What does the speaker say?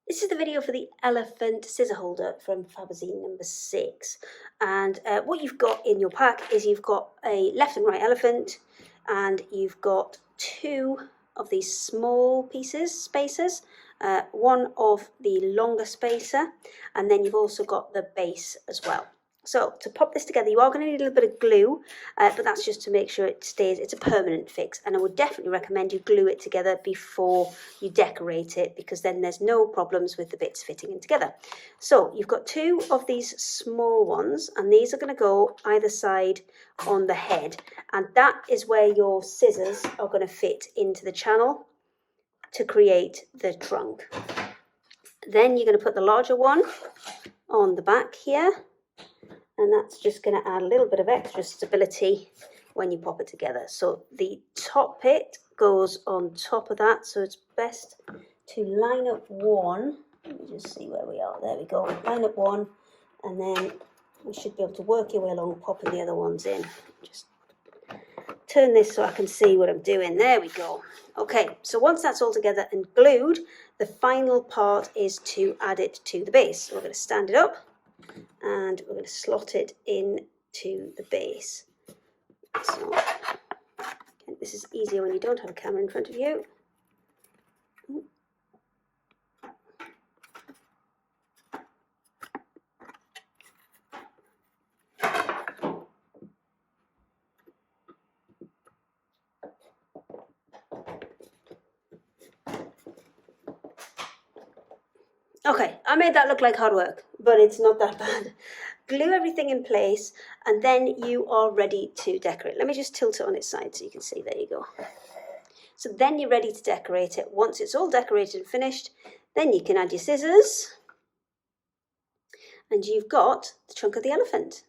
This is the video for the elephant scissor holder from Fabazine number 6. And what you've got in your pack is you've got a left and right elephant, and you've got 2 of these small spacers, one of the longer spacer, and then you've also got the base as well. So to pop this together, you are going to need a little bit of glue, but that's just to make sure it stays, it's a permanent fix. And I would definitely recommend you glue it together before you decorate it, because then there's no problems with the bits fitting in together. So you've got 2 of these small ones, and these are going to go either side on the head. And that is where your scissors are going to fit into the channel to create the trunk. Then you're going to put the larger one on the back here. And that's just going to add a little bit of extra stability when you pop it together. So the top bit goes on top of that. So it's best to line up one. Let me just see where we are. There we go. Line up one, and then we should be able to work your way along, popping the other ones in. Just turn this so I can see what I'm doing. There we go. Okay, so once that's all together and glued, the final part is to add it to the base. So we're going to stand it up, and we're going to slot it into the base. So again, this is easier when you don't have a camera in front of you. Okay, I made that look like hard work, but it's not that bad. Glue everything in place, and then you are ready to decorate. Let me just tilt it on its side so you can see. There you go. So then you're ready to decorate it. Once it's all decorated and finished, then you can add your scissors, and you've got the trunk of the elephant.